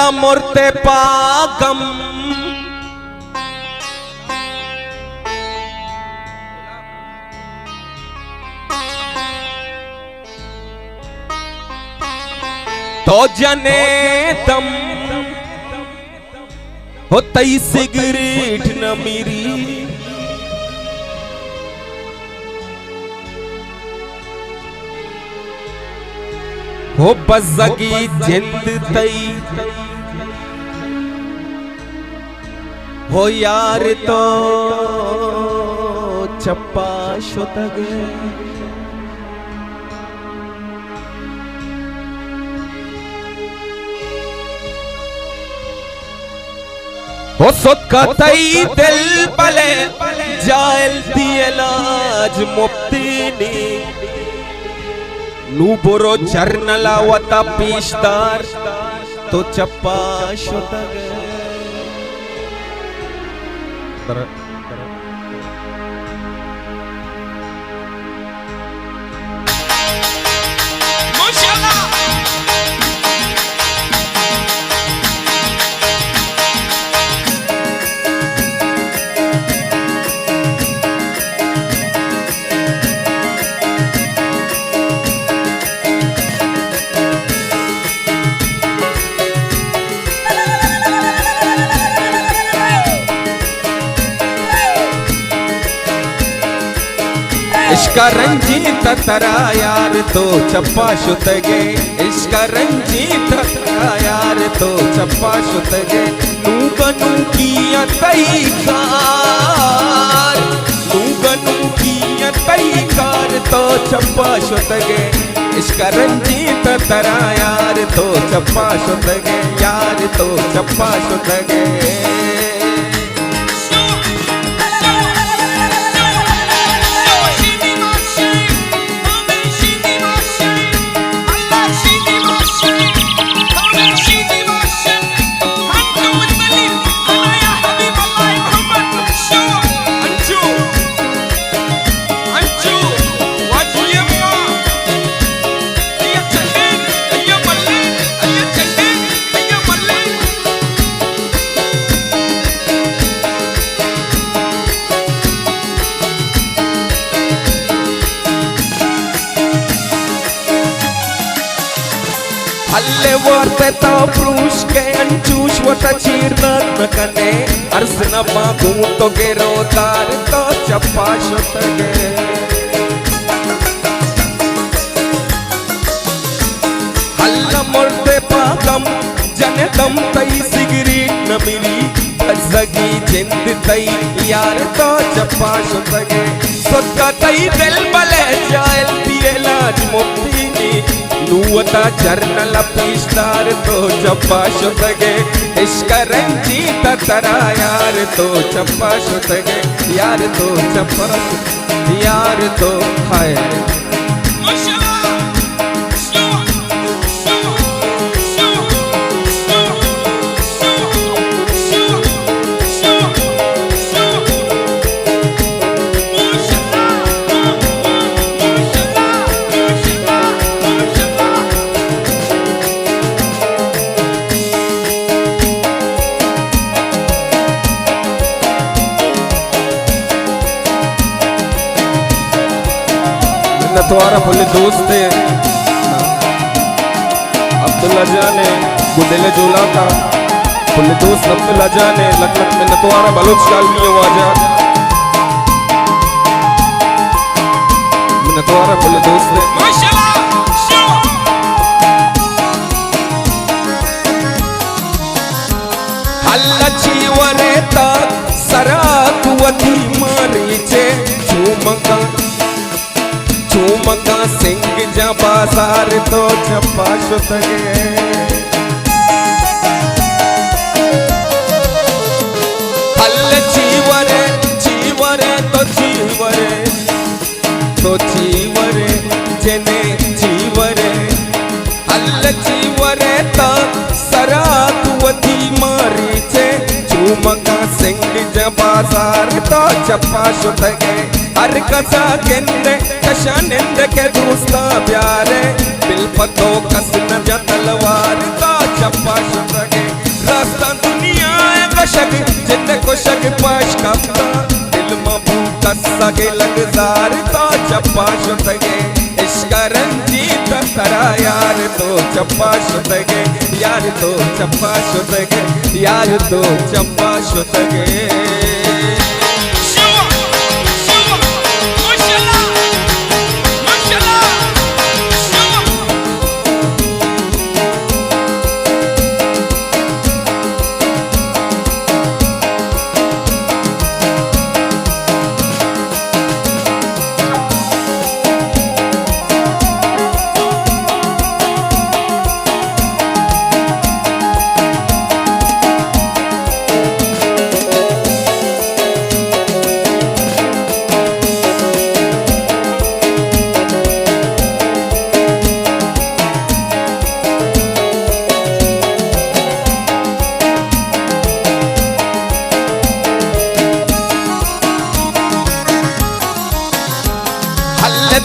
अल्लाह मुर्ते पागम तो जने दम हो तई सिगरेट न मेरी हो बज़गी जिंद तई हो यार तो चप्पा शुतग हो सुtka तई दिल पले जायल दियलाज मुफ्तीनी नूबुरो चर्नला वता पीशदार तो चप्पा शुतग इश्का रंजीत तरा यार तो चप्पा शुतगे इश्का रंजीत तरा यार तो चप्पा शुतगे नूगनू किया तई कार नूगनू किया तई कार तो चप्पा शुतगे इश्का रंजीत तरा यार तो चप्पा शुतगे यार तो चप्पा शुतगे हल्ले वर्ते तो प्रूश के अंचूश वता चीरनात न कने अर्ज न बागू तो गेरो तार तो चप्पा शुतगे हल्ला मुर्ते पागम जने दम तई सिगरेट न मिली बज़गी जिंद तई यार तो चप्पा शुतगे सुtka तई दिल बले जायल दियलाज मुफ्तीनी नूवता चर्नल पीशदार तो चप्पा शुतगे इश्क रंजीत तरा यार तो चप्पा शुतगे यार तो चप्पा यार तो हाय तुम्हारा बोले दोस्त है अब्दुल्ला जाने गुडेले जोला का बोले दोस्त अब्दुल्ला जाने लखनऊ में नतवारा बलोच कालमी आवाज नतवारा बोले दोस्त है हल्ला चीवरे तक सरात वती मारीचे झूमका झूमका सिंह जा बाजार तो चप्पा शुतगे हल्ले चीवरे चीवरे तो चीवरे तो चीवरे जने चीवरे हल्ले चीवरे तो सरात वती मारी छे झूमका सिंह जा बाजार तो चप्पा शुतगे हर कसा केंद्र कशानिंद के दोस्ता प्यारे बिल पतो कसन जा तलवार तो चप्पा शुतगे रास्ता दुनिया कशक जिंद कोशक पाश कापता दिल मबूका सगे लगजार तो चप्पा शुतगे इश्क रंजीत तरा यार तो चप्पा शुतगे यार तो चप्पा शुतगे यार तो चप्पा शुतगे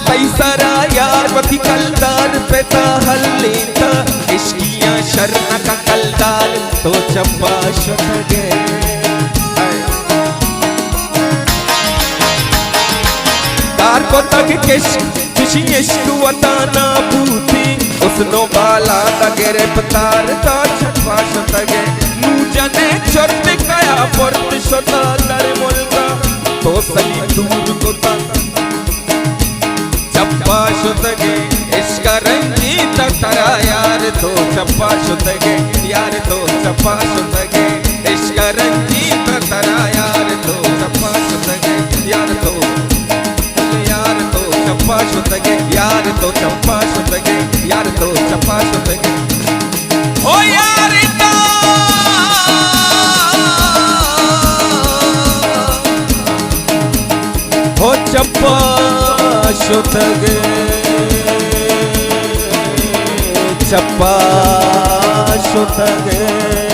तैसरा यार वती कलदार पैदा हल्लेता इश्किया शर्ना का कलदार तो चप्पा शुतगे दार को तक किश खुशी इश्क वताना बूती उसनो बाला तगेरे पतार तो चप्पा शुतगे नू जने छोट कया पर्त शुता दर मुल्का तो सली दूर को चप्पा शुतगे इश्क रंजीत तरा यार तो चप्पा शुतगे यार तो चप्पा शुतगे इश्क रंजीत तरा यार तो चप्पा शुतगे यार तो चप्पा शुतगे यार तो चप्पा शुतगे यार तो चप्पा शुतगे ओ यार हो चप्पा शुतगे चप्पा शुतगे